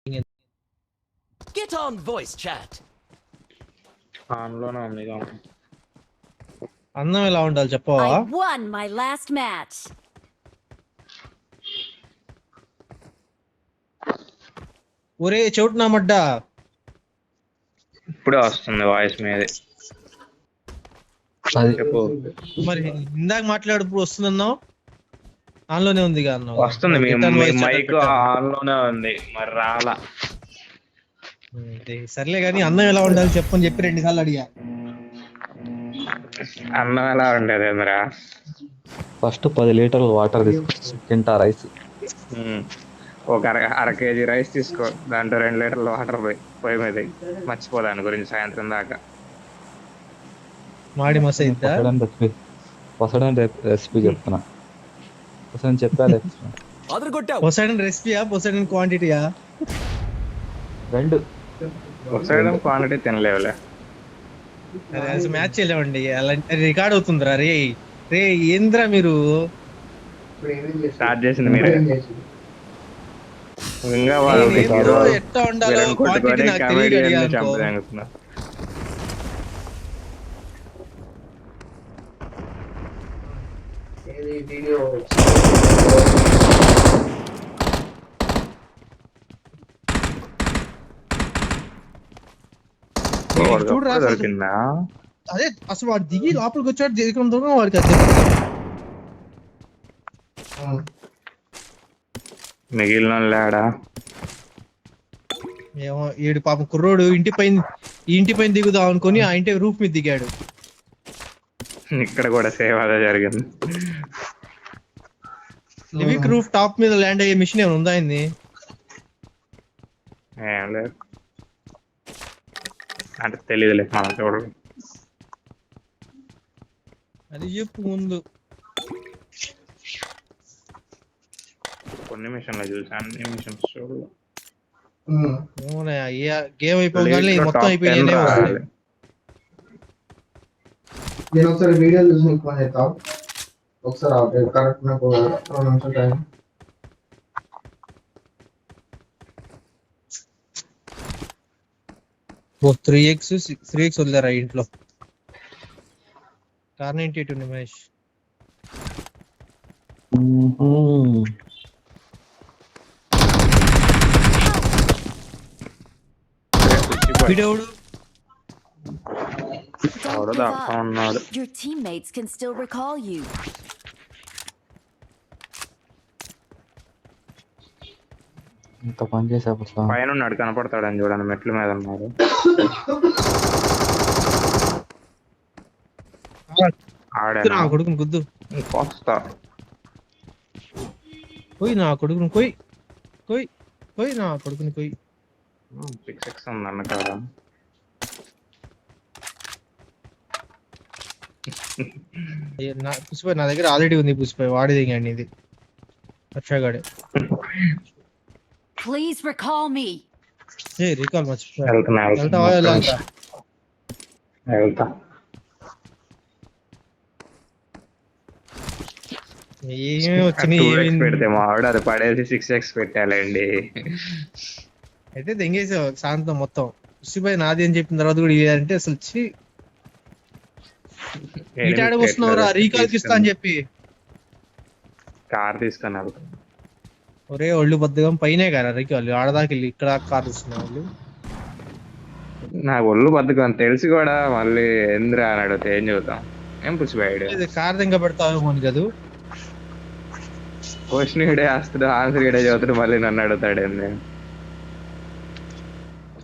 Get on voice chat. ఆన్లోనే ఉంది ఇక. అన్నం ఎలా ఉండాలి చెప్పవా? I won my last match. ఒరే చోటు నా మడ్డ. ఇప్పుడే వస్తుంది వాయిస్ మీది. చెప్పు. మరి ఇందాక మాట్లాడప్పుడు వస్తుందన్నావు, ఆన్లోనే ఉంది అన్నావు. వస్తుంది, మీ మైక్ ఆన్లోనే ఉంది, మరి రాలా. సర్లే కానీ అన్నం ఎలా ఉండాలి చెప్పని చెప్పి 2 సార్లు అడిగా. అన్నం ఎలా ఉండేది ఏంద్రా? ఫస్ట్ 10 లీటర్లు వాటర్ తీసుకో, తింటా రైస్. ఒక అర కేజీ రైస్ తీసుకో, దాంట్లో 2 లీటర్లు వాటర్ పోయి మీద మర్చిపో దాని గురించి సాయంత్రం దాకా. మాడి మసైద్దా పొసడన్ రెసిపీ చెప్తున్నా. పొసడన్ చెప్పాలి. పొసైడన్ రెసిపీయా పొసైడన్ క్వాంటిటీయా? 2 పొసైడన్ క్వాంటిటీ తినలేవులే. మ్యాచ్ చేయలేమండి, అలాంటి రికార్డ్ అవుతుందిరా. రే రే ఏంద్రా మీరు స్టార్ట్ చేసింది మీరే. ఇంకా ఎట్లా ఉండాలో క్వాంటిటీ నాకు తెలియదు. దొరికిందా? అదే అసలు వాడు దిగి లోపలికి వచ్చాడు, దిగడం దూరం వాడికి అదే. మిగిలిన లేడా? ఏమో ఈడు పాపం కుర్రోడు ఇంటి పైన దిగుదాం అనుకుని ఆ ఇంటి రూఫ్ మీద దిగాడు. ఇక్కడ కూడా సేవ్ అదే జరిగింది. లివిక్ రూఫ్ టాప్ మీద ల్యాండ్ అయ్యే మిషన్ ఏమైనా ఉందా? ఏం లేదు అంటే తెలియదులే, మనం చూడలేదు. అది చెప్పు ముందు. కొన్ని మిషన్లు చూసా, అన్ని మిషన్స్ చూడలేదు. గేమ్ అయిపోగానే మొత్తం అయిపోయింది. నేను ఒకసారి వీడియో చూసి ఫోన్ చేస్తాం. ఒకసారి కరెక్ట్ నాకు 2 నిమిషాలు టైం. ఓ 3x వదిలేరా ఇంట్లో. కారణం ఏంటి మహేష్? వీడెవడు? Don't give up. Your teammates can still recall you. ఇంత పని చేసా పైన ఉన్నాడు, కనపడతాడని చూడండి, మెట్ల మీద ఉన్నారు. నా కొడుకుని గుద్దు. వస్తా పోయి నా కొడుకుని పోయి నా కొడుకుని పోయి. 6x ఉందన్న కదా. పుష్ప నా దగ్గర ఆల్రెడీ ఉంది. పుష్ప వాడి దిగాడు ఇది వచ్చాగాడే. Please recall me. రీకాల్ మర్చిపోయా. వెళ్తా. పెడితే మావాడు అది పడేసి 6x పెట్టాలండి. అయితే దెంగేసావు శాంతం మొత్తం. పుష్ప నాది అని చెప్పిన తర్వాత కూడా ఇదంటే అసలు ఇటాడ వస్తున్నావురా రీకాల్కి ఇస్తా అని చెప్పి. కార్ తీసుకున్నారు. ఒరే ఒళ్ళు బద్దగం పైనే కదా రీకాల్, ఆడదాకి వెళ్ళి ఇక్కడ కార్ తీసుకున్న వాళ్ళు. నాకు ఒళ్ళు బద్దకం తెలిసి కూడా మళ్ళీ ఎందురా అని అడిగితే ఏం చెబుతాం? ఏం పుచ్చిపోయాడు. కార్ దెంగ పెడతావు కదా. క్వశ్చన్ ఇడే వేస్తాడు, ఆన్సర్ ఇడే చదువుతాడు, మళ్ళీ నన్ను అడుగుతాడు ఏంది.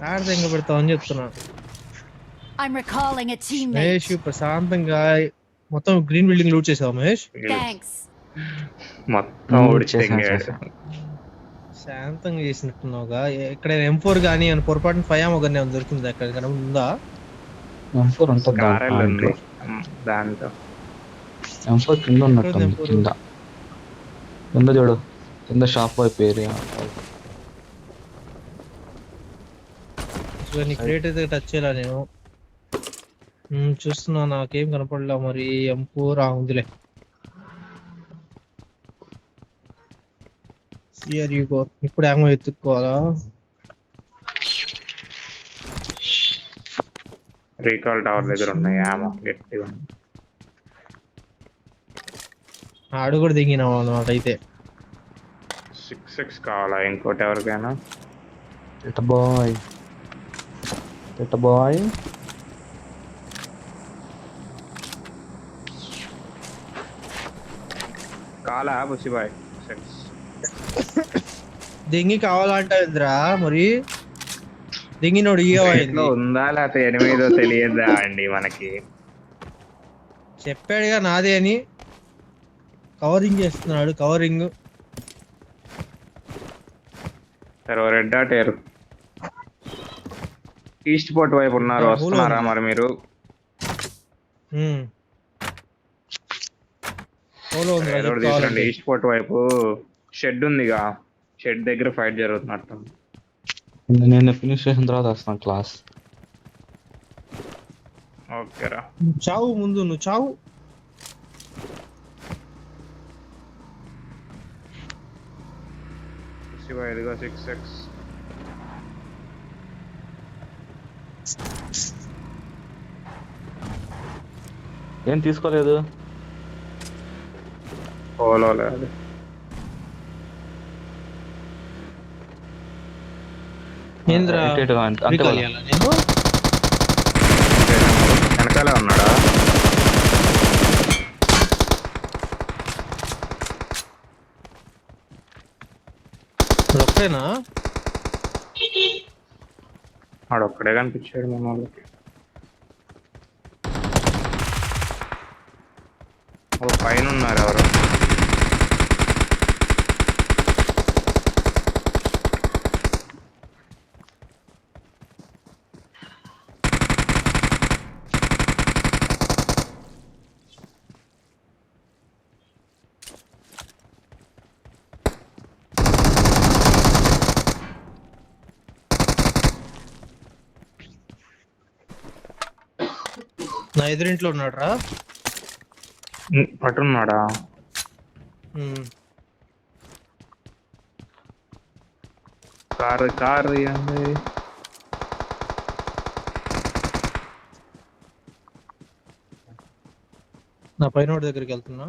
కార్ దెంగ పెడతావు అని చెప్తున్నా. I'm recalling a teammate. Mahesh ప్రశాంతంగా మొత్తం గ్రీన్ బిల్డింగ్ లూట్ చేసావు మహేష్. Thanks. మొత్తం ఊడ్చేసాడు. శాంతంగా చేసినట్టున్నావుగా. ఇక్కడ M4 గానీ అని పొరపాటున 5 ఒకనే దొరికింది అక్కడ ఉందా? M4 ఉంటుంది దాంట్లో. M4 కింద ఉన్నట్టు, కింద చూడు, కింద షాప్ వైపు ఏరియా. క్రియేట్ అయితే టచ్ చేయాల నేను చూస్తున్నా, నాకేం కనపడలే. మరి M4 ఉందిలే. ఇప్పుడు ఏమో ఎత్తుక్కోవాలా? రీకాల్ టవర్ దగ్గర ఉన్నాయి ఆమో గట్టిగా ఉంది. ఆడు కూడా దిగినాం అన్నమాట అయితే. 6x కావాలా ఇంకోటి ఎవరికైనా? ఎట బాయ్ ఎట బాయ్. కావాలా బుసిబాయ్? 6 దింగి కావాలంటారా మరి? దింగినోడు ఇంట్లో ఇయ్యవైంది ఉందా లేకపోతే ఎనిమిదో తెలియదా అండి మనకి. చెప్పాడుగా నాదే అని. కవరింగ్ చేస్తున్నాడు కవరింగ్. సరే రెడ్ డాట్ ఏరు. ఈస్ట్ పోర్ట్ వైపు ఉన్నారు, ఇక్కడ వస్తున్నారా ఉంది. మరి మీరు? పోలో ఉంది ఏదో ఒకటి తీసుకురండి. ఈస్ట్ పోర్ట్ వైపు షెడ్ ఉందిగా, షెడ్ దగ్గర ఫైట్ జరుగుతున్నట్టు. నేను ఫినిష్ చేసిన తర్వాత వస్తాను క్లాస్. ఓకేరా. చావు ముందు, నువ్వు చావు. బుసిబాయ్ ఇదిగో 6x. ఏం తీసుకోలేదు. పోలో లేదు. ఏంద్రా అంతే రికాల్ చేయాలా నేను? వెనకాలే ఉన్నాడా? ఇప్పుడు ఒక్కడేనా? ఆడొక్కడే కనిపించాడు మన వాళ్ళకి. ఓ పైన ఉన్నారు ఎవరు? నా ఎదురింట్లో ఉన్నాడు రా. పట్టున్నాడా? కారు ఇవ్వండి. నా పైన వాడి దగ్గరికి వెళ్తున్నా.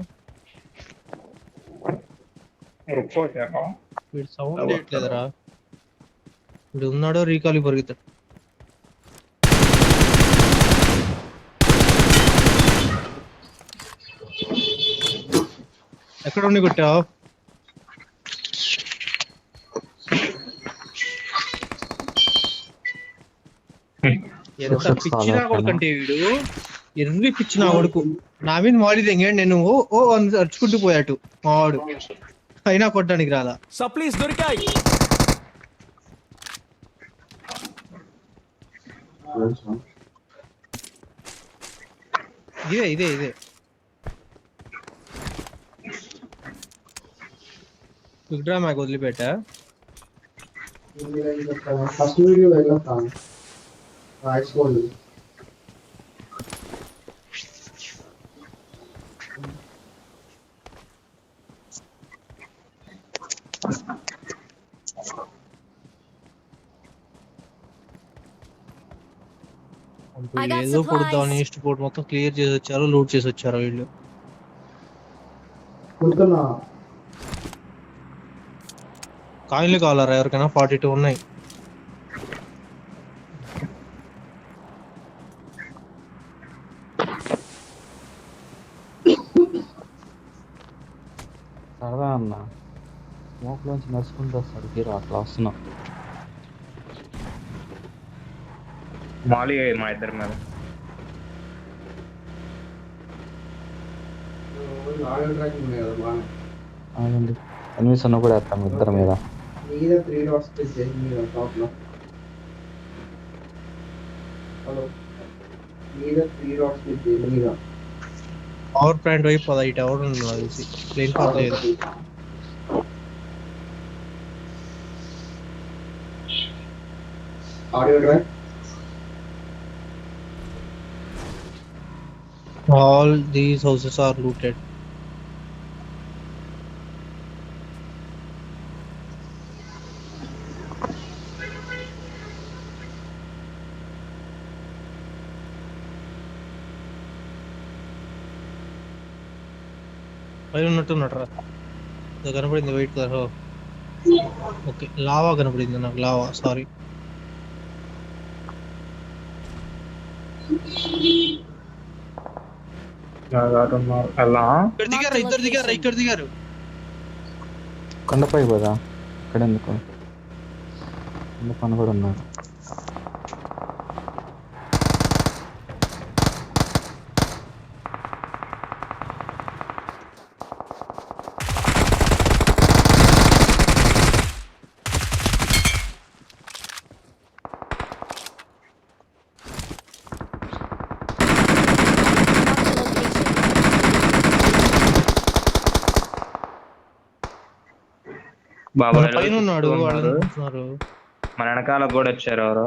వీడు సౌండ్ చేయట్లేదురా. వీడు ఉన్నాడో రీకాల్ పరిగెత్తాడు. ఎక్కడ ఉండి కొట్టావు? ఎంత పిచ్చినా కొడుకంటే వీడు, ఎర్రి పిచ్చిన కొడుకు. నా మీద మాడి తెంగాడు, నేను ఓ అరుచుకుంటూ పోయాటు మావాడు. అయినా కొట్టడానికి రాలా. Supplies దొరికాయి. ఇదే క్విక్ డ్రా మ్యాగ్ వదిలిపెట్టా. ఫస్ట్ వీడియో వెళ్ళొస్తాను రాసుకోండి. I got ఏదో పొడుద్దామని supplies. ఈస్ట్ పోర్ట్ మొత్తం క్లియర్ చేసి వచ్చారు, లూట్ చేసి వచ్చారు వీళ్ళు. కుడుతున్నా కాయిన్లు కావాలరా ఎవరికైనా? 42 ఉన్నాయి. సరదా అన్న స్మోక్ లోంచి నడుచుకుంటూ వస్తాడు హీరో, అట్లా వస్తున్నాం. మాలి మా ఇద్దరి మీద. ఆడియో ట్రాకింగ్ ఉన్నాయి కదా బాగా. అవునండి, ఎనిమిది సన్న కూడా వేస్తాం ఇద్దరి మీద. మీద 3 డాట్స్ క్లిక్ చేసి మీద టాప్ లో. హలో, మీద 3 డాట్స్ క్లిక్ చేసి మీద పవర్ ప్లాంట్ వైపు 18 ఎవరు ఉన్నారు తెలిసి. ప్లేన్ పాత్ లేదు. Audio track. All these houses are looted. పైన ఉన్నట్టున్నాడు రా. ఇదో కనపడింది వైట్ కలర్. ఓకే, లావా కనపడింది నాకు. Lava, sorry. అలా ఇద్దరు దిగారు ఇక్కడ దిగారు. కొండపై పోదా, ఇక్కడ ఎందుకు? కొండ పని కూడా ఉన్నాడు. బాబాయ్ పైన ఉన్నాడు. ఉన్నారు. వాళ్ళు మన వెనకాల కూడా వచ్చారు ఎవరు.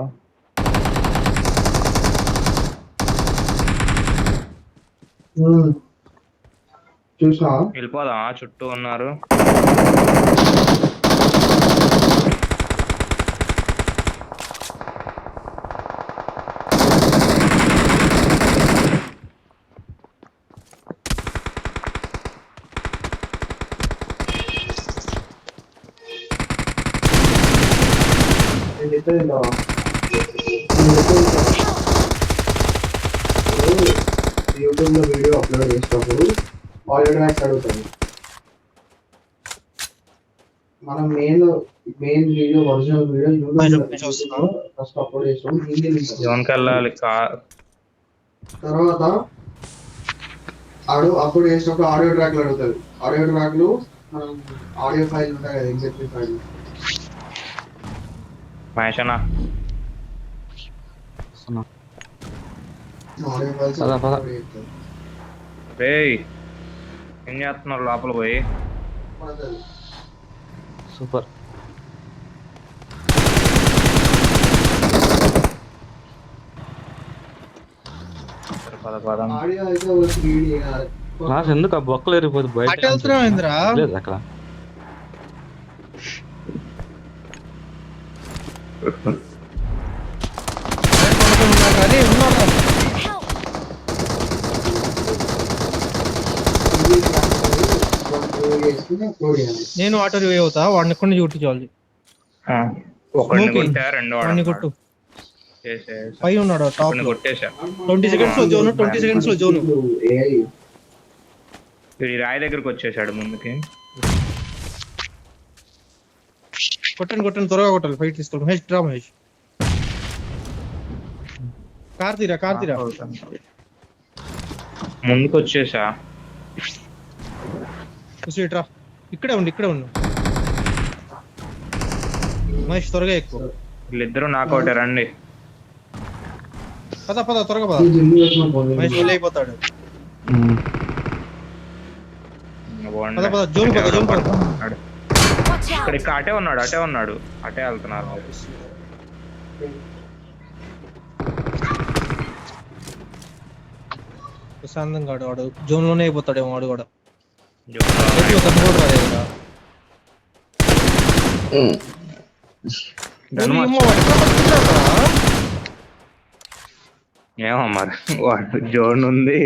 చూసా వెళ్ళిపోదామా? చుట్టూ ఉన్నారు. యూట్యూబ్ లో వీడియో అప్లోడ్ చేసినప్పుడు ఆడియో ట్రాక్స్ అడుగుతాడు. మనం main video original video YouTube first upload చేసినప్పుడు హిందీ జోన్కి వెళ్ళాలి. తర్వాత అప్లోడ్ చేసినప్పుడు ఆడియో ట్రాక్లు అడుగుతాడు. ఆడియో ట్రాక్లు మనం ఆడియో ఫైల్ ఉంటాయి కదా, ఎగ్జెక్టివ్ ఫైల్. మహేషనా ఆడియో ఫైల్స్ పద, పద. upload చేస్తాడు. రేయ్, ఏం చేస్తున్నారు లోపల పోయి? పడతది. సూపర్. పద పదం. ఆడియో అయితే ఒక 3D క్లాస్ ఎందుకు ఆ బొక్కలు ఎరిగిపోతే బయట అటు వెళ్తున్నావు ఏందిరా? లేదు అక్కడ. అరే ఉన్నారా? చేసుకుని అప్లోడ్ చేయాలి. నేను ఆటో రివే అవుతా. వాడిని కొన్ని కొట్టించాలి. ఒకడిని Smoking. కొట్టా, రెండో వాడిని కొట్టు. చేసేసా. పై ఉన్నాడు టాప్ ఒకడిని లో. కొట్టేశా. 20 seconds లో జోను. 20 seconds లో జోను. AI వీడి రాయి దగ్గరకు వచ్చేసాడు ముందుకి. కొట్టండి త్వరగా కొట్టాలి. ఫైట్ తీసుకోండి. మహేష్ డ్రా మహేష్. కార్తీరా ముందుకు వచ్చేసా. రా. ఇక్కడే ఉండు. మహేష్ త్వరగా ఎక్కువ. వీళ్ళిద్దరూ నాకౌటే. రండి. పద త్వరగా పద. ఈ జిమ్ చేసిన పోనీ. మహేష్ వెళ్ళి అయిపోతాడు. బాగుంది. పద జోన్ పద. Watch out! ఇక్కడ అటే ఉన్నాడు. అటే వెళ్తున్నారు. ప్రశాంతంగా వాడు జోన్ లోనే అయిపోతాడేమో. వాడు కూడా జోన్లో తను కూడా రాలేదురా. గన్ ఏమో మార్చు. వాడు ఎక్కడ పట్టుకున్నాడురా? ఏమో మరి, వాడు జోన్ ఉంది.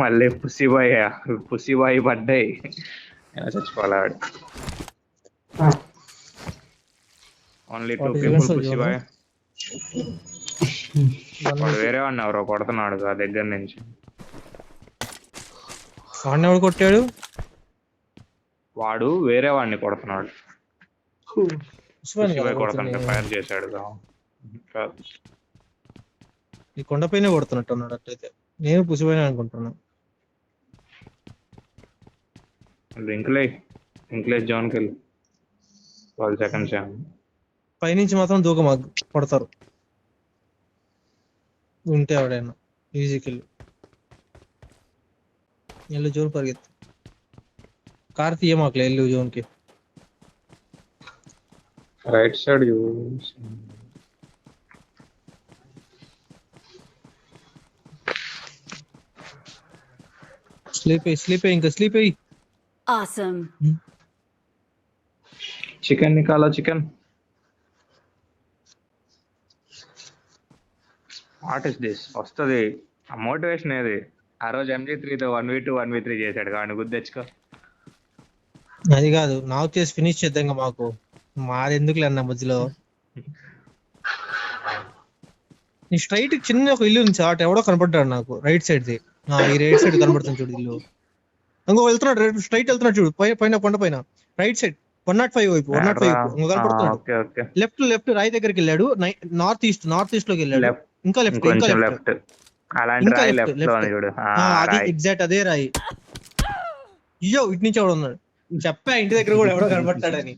మళ్ళీ పుసిబాయి పడ్డాయి. ఎలా చచ్చిపోవాలి వాడు? Only 2 people పుసిబాయి. వాడు వేరే వాడిని ఎవరో కొడుతున్నాడు ఆ దగ్గర నుంచి. వాడిని ఎవడు కొట్టాడు? వాడు వేరే వాడిని కొడుతున్నాడు. ఉస్మాన్ కదా పుసిబాయి కొడుతుంటే కొడుతుంది. ఫైర్ చేశాడు. కాదు. ఈ కొండపైనే కొడుతున్నట్టు ఉన్నాడు. అట్లయితే నేను పుసిపోయినా అనుకుంటున్నా. ఇంక్లేజ్ జోన్కి వెళ్ళి 12 seconds. పైనుంచి మాత్రం దూకం కొడతారు ఉంటే ఎవడైనా. ఈజీకి వెళ్ళు జోన్ పరిగెత్తు. కార్ తీయమాకలే వెళ్ళు జోన్ కి. రైట్ సైడ్ స్లీప్ ఇంకా స్లీప్ అయ్యి. Awesome. చికెన్ నికాలా. Chicken what is this? వస్తుంది ఆ మోటివేషన్ ఏది? ఆ రోజు MG3తో 1v2 1v3 చేశాడు కాబట్టి గుర్తు తెచ్చుకో. అది కాదు నాకు చేసి ఫినిష్ చేద్దాం ఇంకా మాకు మాది ఎందుకులే అన్న మధ్యలో. ఈ స్ట్రైట్ చిన్న ఒక ఇల్లు ఉంది చాట్ ఎవడో కనపడ్డాడు నాకు రైట్ సైడ్ ది. ఈ రైట్ సైడ్ కనపడుతుంది చూడు ఇల్లు. ఇంకో వెళ్తున్నాడు స్ట్రైట్ వెళ్తున్నాడు చూడు పైన కొండ పైన రైట్ సైడ్ 105 వైపు 105 ఇంకో కనపడుతున్నాడు. Okay okay. లెఫ్ట్ రాయి దగ్గరికి వెళ్ళాడు. నార్త్ ఈస్ట్ లోకి వెళ్ళాడు. ఇంకా లెఫ్ట్ లెఫ్ట్ అలాంటి రాయి లెఫ్ట్ లో ఉంది చూడు. అది ఎగ్జాక్ట్ అదే రాయి. అయ్యో ఇటు నుంచి ఎవడు ఉన్నాడు చెప్పా ఇంటి దగ్గర కూడా ఎవడో కనపడతాడని.